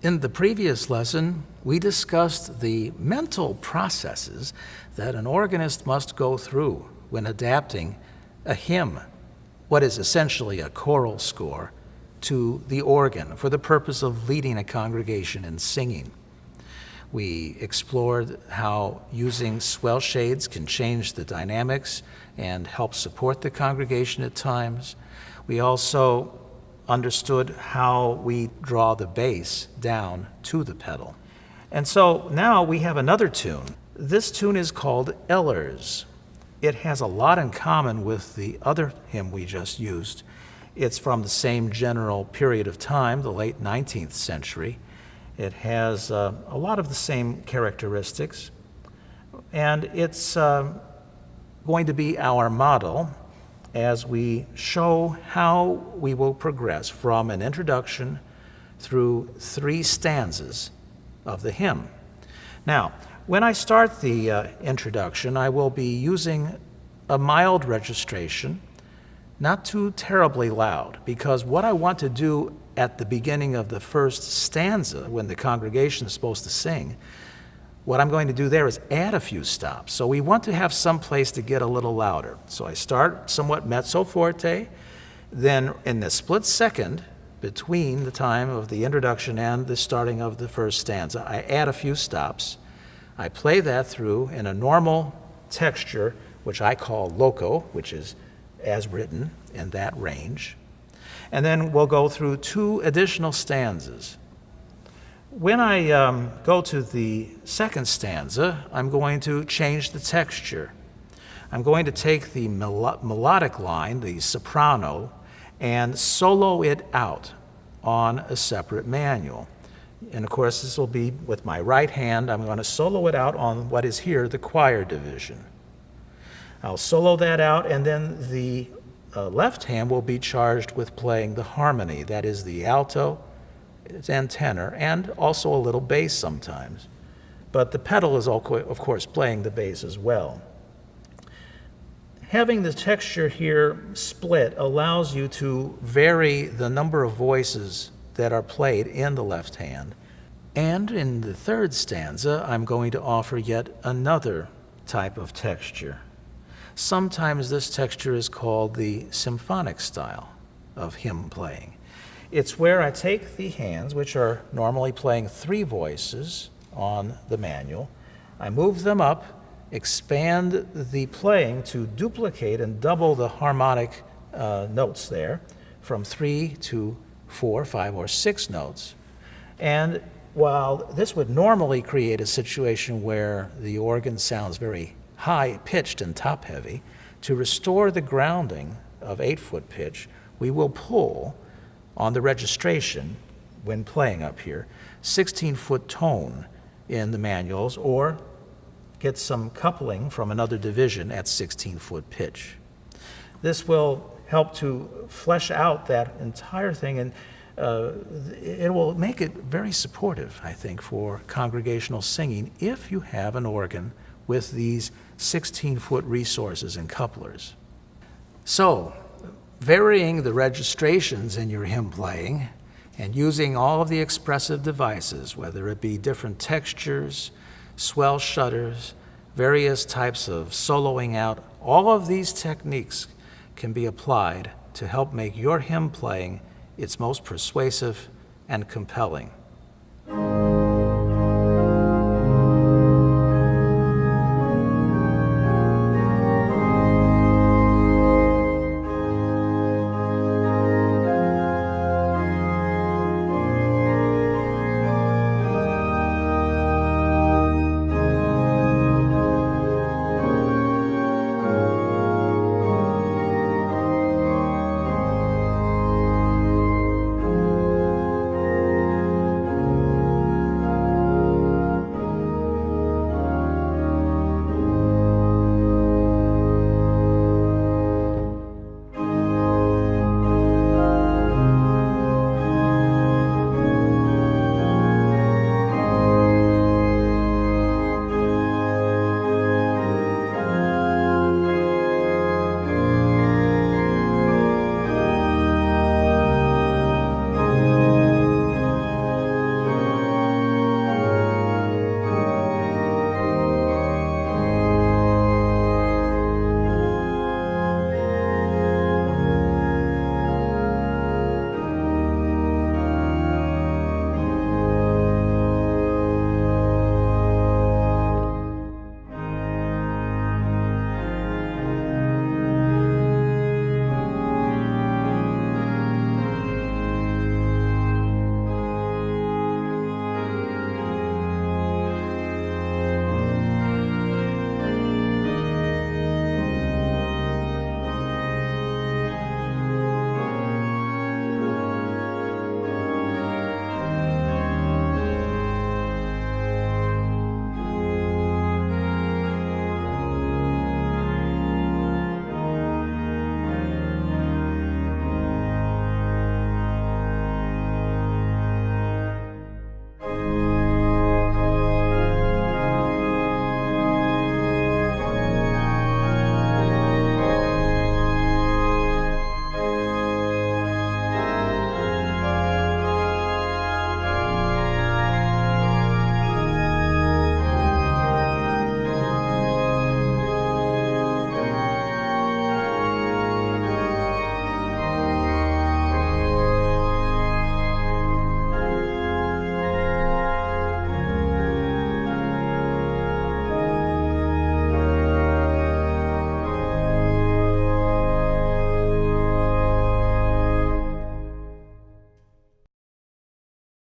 In the previous lesson, we discussed the mental processes that an organist must go through when adapting a hymn, what is essentially a choral score, to the organ for the purpose of leading a congregation in singing. We explored how using swell shades can change the dynamics and help support the congregation at times. We also understood how we draw the bass down to the pedal. And so now we have another tune. This tune is called Ellers. It has a lot in common with the other hymn we just used. It's from the same general period of time, the late 19th century. It has a lot of the same characteristics, and it's going to be our model as we show how we will progress from an introduction through 3 stanzas of the hymn. Now, when I start the introduction, I will be using a mild registration, not too terribly loud, because what I want to do at the beginning of the first stanza, when the congregation is supposed to sing, what I'm going to do there is add a few stops. So we want to have some place to get a little louder. So I start somewhat mezzo forte, then in the split second between the time of the introduction and the starting of the first stanza, I add a few stops. I play that through in a normal texture, which I call loco, which is as written in that range. And then we'll go through 2 additional stanzas. When I go to the second stanza, I'm going to change the texture. I'm going to take the melodic line, the soprano, and solo it out on a separate manual. And of course, this will be with my right hand. I'm going to solo it out on what is here, the choir division. I'll solo that out, and then the left hand will be charged with playing the harmony, that is the alto and tenor, and also a little bass sometimes. But the pedal is, of course, playing the bass as well. Having the texture here split allows you to vary the number of voices that are played in the left hand. And in the third stanza, I'm going to offer yet another type of texture. Sometimes this texture is called the symphonic style of hymn playing. It's where I take the hands, which are normally playing 3 voices on the manual, I move them up, expand the playing to duplicate and double the harmonic notes there from 3 to 4, 5, or 6 notes. And while this would normally create a situation where the organ sounds very high-pitched and top-heavy, to restore the grounding of 8-foot pitch, we will pull on the registration when playing up here 16-foot tone in the manuals, or get some coupling from another division at 16-foot pitch. This will help to flesh out that entire thing, and it will make it very supportive, I think, for congregational singing if you have an organ with these 16-foot resources and couplers. So, varying the registrations in your hymn playing and using all of the expressive devices, whether it be different textures, swell shutters, various types of soloing out, all of these techniques can be applied to help make your hymn playing its most persuasive and compelling.